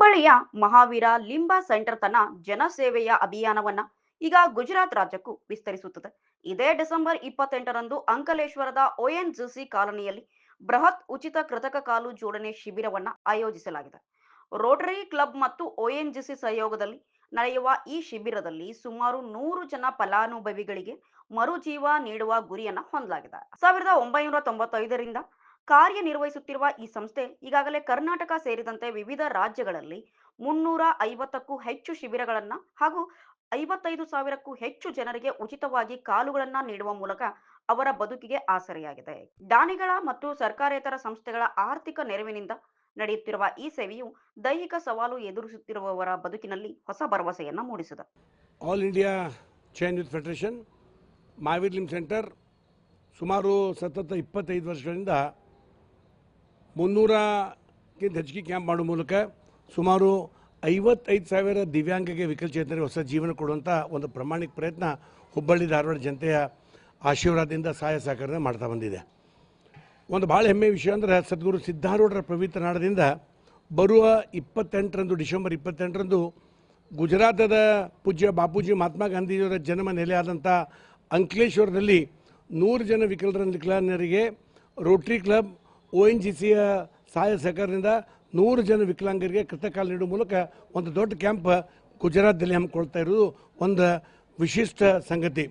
ಹುಬ್ಬಳ್ಳಿಯ ಮಹಾವೀರ ಲಿಂಬ ಸೆಂಟರ್ ತನ್ನ ಜನಸೇವೆಯ ಅಭಿಯಾನವನ್ನ ಈಗ ಗುಜರಾತ್ ರಾಜ್ಯಕ್ಕೂ ವಿಸ್ತರಿಸುತ್ತದೆ. ಇದೇ ಡಿಸೆಂಬರ್ 28ರಂದು ಅಂಕಲೇಶ್ವರದ ಒಎನ್ಜಿಸಿ ಕಾಲೋನಿಯಲ್ಲಿ ಬೃಹತ್ ಉಚಿತ ಕೃತಕ ಕಾಲು ಜೋಡಣೆ ಶಿಬಿರವನ್ನ ಆಯೋಜಿಸಲಾಗಿದೆ. ರೋಟರಿ ಕ್ಲಬ್ ಮತ್ತು ಒಎನ್ಜಿಸಿ ಸಹಯೋಗದಲ್ಲಿ ನಡೆಯುವ ಈ ಶಿಬಿರದಲ್ಲಿ ಸುಮಾರು 100 ಜನ ಫಲಾನುಭವಿಗಳಿಗೆ ಮರುಜೀವ ನೀಡುವ ಗುರಿಯನ್ನ ಹೊಂದಲಾಗಿದೆ. 1995ರಿಂದ ಕಾರ್ಯನಿರ್ವಹಿಸುತ್ತಿರುವ ಈ ಸಂಸ್ಥೆ ಈಗಾಗಲೇ ಕರ್ನಾಟಕ ಸೇರಿದಂತೆ ವಿವಿಧ ರಾಜ್ಯಗಳಲ್ಲಿ 350ಕ್ಕೂ ಹೆಚ್ಚು ಶಿಬಿರಗಳನ್ನ ಹಾಗೂ 55,000ಕ್ಕೂ ಹೆಚ್ಚು ಜನರಿಗೆ ಉಚಿತವಾಗಿ ಕಾಲುಗಳನ್ನ ನೀಡುವ ಮೂಲಕ ಅವರ ಬದುಕಿಗೆ ಆಸರೆಯಾಗಿದೆ. ದಾನಿಗಳ ಮತ್ತು ಸರ್ಕಾರೇತರ ಸಂಸ್ಥೆಗಳ ಆರ್ಥಿಕ ನೆರವಿನಿಂದ ನಡೆಯುತ್ತಿರುವ ಈ ಸೇವೆಯು ದೈಹಿಕ ಸವಾಲು ಎದುರಿಸುತ್ತಿರುವವರ ಬದುಕಿನಲ್ಲಿ ಹೊಸ ಭರವಸೆಯನ್ನ ಮೂಡಿಸಿದೆ. All India Jain youth federation Mahavir limb centre ಸುಮಾರು ಸತತ 25 ವರ್ಷಗಳಿಂದ 300ಕ್ಕಿಂತ ಹೆಚ್ಚಿಗೆ ಕ್ಯಾಂಪ್ ಮಾಡುವ ಮೂಲಕ ಸುಮಾರು 55,000 ದಿವ್ಯಾಂಗಗೆ ವಿಕಲಚೇತನರಿಗೆ ಹೊಸ ಜೀವನ ಕೊಡುವಂಥ ಒಂದು ಪ್ರಾಮಾಣಿಕ ಪ್ರಯತ್ನ ಹುಬ್ಬಳ್ಳಿ ಧಾರವಾಡ ಜನತೆಯ ಆಶೀರ್ವಾದದಿಂದ ಸಹಾಯ ಸಹಕಾರದಿಂದ ಮಾಡ್ತಾ ಬಂದಿದೆ. ಒಂದು ಭಾಳ ಹೆಮ್ಮೆಯ ವಿಷಯ ಅಂದರೆ ಸದ್ಗುರು ಸಿದ್ಧಾರೂಢರ ಪವಿತ್ರ ನಾಡದಿಂದ ಬರುವ 28ರಂದು ಡಿಸೆಂಬರ್ 28ರಂದು ಗುಜರಾತದ ಪೂಜ್ಯ ಬಾಪೂಜಿ ಮಹಾತ್ಮ ಗಾಂಧೀಜಿಯವರ ಜನ್ಮ ನೆಲೆಯಾದಂಥ ಅಂಕಲೇಶ್ವರದಲ್ಲಿ 100 ಜನ ವಿಕಲರಿಗೆ ರೋಟರಿ ಕ್ಲಬ್ ONGCಯ ಸಹಾಯ ಸಹಕಾರದಿಂದ 100 ಜನ ವಿಕಲಾಂಗರಿಗೆ ಕೃತಕಾಲು ನೀಡುವ ಮೂಲಕ ಒಂದು ದೊಡ್ಡ ಕ್ಯಾಂಪ್ ಗುಜರಾತ್ದಲ್ಲಿ ಹಮ್ಮಿಕೊಳ್ತಾ ಇರೋದು ಒಂದು ವಿಶಿಷ್ಟ ಸಂಗತಿ.